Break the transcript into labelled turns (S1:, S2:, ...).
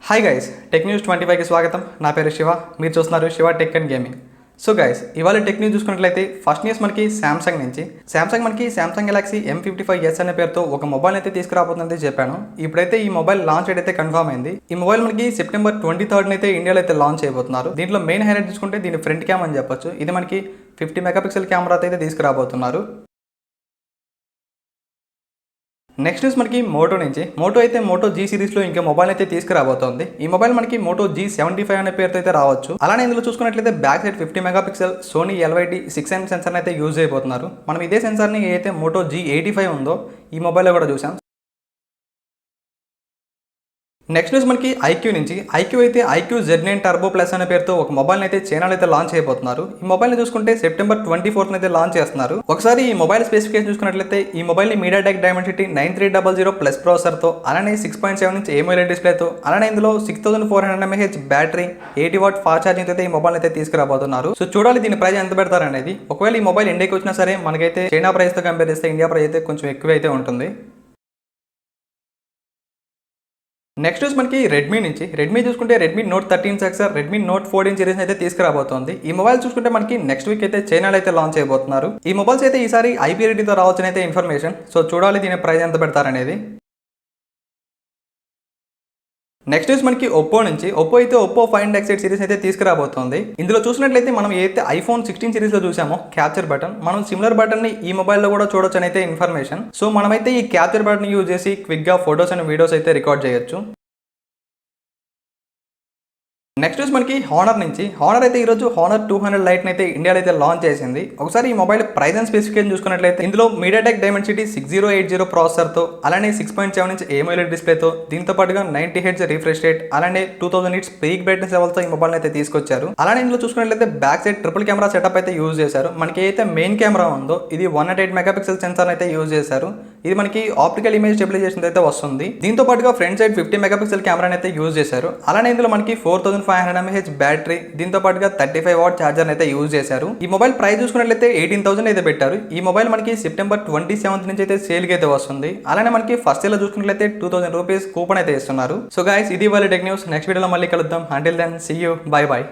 S1: Hi guys, tech news 25కి స్వాగతం. నా పేరు శివ. మీరు చూస్తున్నారు Shiva tech and gaming. So guys, ఇవాళ టెక్ న్యూస్ చూసుకున్నట్లయితే ఫస్ట్ న్యూస్ మనకి శాంసంగ్ గెలాక్సీ M55s అనే పేరుతో ఒక మొబైల్ అయితే తీసుకురాబోతుందని చెప్పాను. ఇప్పుడైతే ఈ మొబైల్ లాంచ్ అయితే కన్ఫర్మ్ అయింది. ఈ మొబైల్ మనకి సెప్టెంబర్ 23 అయితే ఇండియాలో అయితే లాంచ్ చేయబోతున్నారు. దీంట్లో మెయిన్ హైలైట్ చూసుకుంటే దీని ఫ్రంట్ క్యామ్ అని చెప్పొచ్చు. ఇది మనకి 50 మెగాపిక్సెల్ కెమెరాతో అయితే తీసుకురాబోతున్నారు. నెక్స్ట్ న్యూస్ మనకి మోటో నుంచి. మోటో G సిరీస్లో ఇంకా మొబైల్ అయితే తీసుకురాబోతోంది. ఈ మొబైల్ మనకి మోటో G75 అనే పేరుతో అయితే రావచ్చు. అలానే ఇందులో చూసుకున్నట్లయితే back side 50 megapixel Sony LYD 6M సెన్సార్ని అయితే యూజ్ చేయబోతున్నారు. మనం ఇదే సెన్సార్ని ఏదైతే మోటో G85 ఉందో ఈ మొబైల్లో కూడా చూసాం. నెక్స్ట్ న్యూస్ మనకి ఐక్యూ నుంచి. ఐక్యూ Z9 టర్బో ప్లస్ అనే పేరుతో ఒక మొబైల్ అయితే చైనాలో అయితే లాంచ్ చేయబోతున్నారు. ఈ మొబైల్ ని చూసుకుంటే సెప్టెంబర్ 24 అయితే లాంచ్ చేస్తున్నారు. ఒకసారి ఈ మొబైల్ స్పెసిఫికేషన్ చూసుకున్నట్లయితే ఈ మొబైల్ ని MediaTek Dimensity 9300 ప్లస్ ప్రాసెసర్ తో, అలానే 6.7 ఇంచ్ AMOLED డిస్ప్లే తో, అలానే ఇందులో 6400 mAh battery, 80 watt fast charging అయితే ఈ మొబైల్ అయితే తీసుకురాబోతున్నారు. సో చూడాలి దీని ప్రైస్ ఎంత పెడతారు అనేది. ఒకవేళ ఈ మొబైల్ ఇండియాకి వచ్చినా సరే మనకైతే చైనా ప్రైస్ తో కంపేర్ చేస్తే ఇండియా ప్రైస్ అయితే కొంచెం ఎక్కువ అయితే ఉంటుంది. నెక్స్ట్ న్యూస్ మనకి రెడ్మీ చూసుకుంటే Redmi note 13 Redmi note 14 series అయితే తీసుకురాబోతోంది. ఈ మొబైల్ చూసుకుంటే మనకి నెక్స్ట్ వీక్ అయితే చైనాలో అయితే లాంచ్ చేయబోతున్నారు. ఈ మొబైల్స్ అయితే ఈసారి IP రేటింగ్తో రావచ్చని అయితే ఇన్ఫర్మేషన్. సో చూడాలి దీని ప్రైస్ ఎంత పెడతారనేది. నెక్స్ట్ న్యూస్ మనకి ఒప్పో నుంచి. ఒప్పో Find X8 సిరీస్ అయితే తీసుకురాబోతోంది. ఇందులో చూసినట్లయితే మనం ఏదైతే iPhone 16 సిరీస్ లో చూసామో క్యాప్చర్ బటన్, మనం సిమిలర్ బటన్ ని ఈ మొబైల్లో కూడా చూడొచ్చు అని అయితే ఇన్ఫర్మేషన్. సో మనమైతే ఈ క్యాప్చర్ బటన్ యూజ్ చేసి క్విక్ గా ఫొటోస్ అండ్ వీడియోస్ అయితే రికార్డ్ చేయొచ్చు. నెక్స్ట్ న్యూస్ మనకి హానర్ నుంచి. అయితే ఈరోజు హానర్ 200 లైట్ అయితే ఇండియాలో అయితే లాంచ్ చేసింది. ఒకసారి ఈ మొబైల్ ప్రైస్ అండ్ స్పెసిఫికేషన్ చూసుకున్నట్లయితే ఇందులో MediaTek Dimensity 6080 ప్రాసెసర్ తో, అలానే 6.7 ఇంచ్ AMOLED డిస్ప్లే తో, దీంతో పాటుగా 90 Hz రిఫ్రెష్ రేట్, అలానే 2000 nits పీక్ బ్రైట్నెస్ లెవెల్ తో ఈ మొబైల్ అయితే తీసుకొచ్చారు. అలానే ఇందులో చూసుకున్నట్లయితే back side triple camera setup అయితే యూజ్ చేశారు. మనకి అయితే మెయిన్ కెమెరా ఉందో ఇది 108 మెగాపిక్సెల్ సెన్సార్ అయితే యూజ్ చేశారు. ఇది మనకి ఆప్టికల్ ఇమేజ్ స్టెబిలైజేషన్ అయితే వస్తుంది. దీంతో పాటుగా ఫ్రంట్ సైడ్ 50 మెగాపిక్సెల్ కెమెరాని అయితే యూజ్ చేశారు. అలానే ఇందులో మనకి 4500 mAh బ్యాటరీ, దీంతో పాటుగా 35 వాట్ ఛార్జర్ అయితే యూజ్ చేశారు. ఈ మొబైల్ ప్రైస్ చూసుకున్నట్లయితే 18,000 అయితే పెట్టారు. ఈ మొబైల్ మనకి సెప్టెంబర్ 27 నుంచి అయితే సేల్ కి అయితే వస్తుంది. అలానే మనకి ఫస్ట్ ఇయర్ లో చూసుకున్నట్లయితే 2000 రూపీస్ కూపన్ అయితే ఇస్తున్నారు. సో గైస్, ఇది వాళ్ళ టెక్ న్యూస్. నెక్స్ట్ వీడియోలో మళ్ళీ కలుద్దాం. Until then see you, bye by.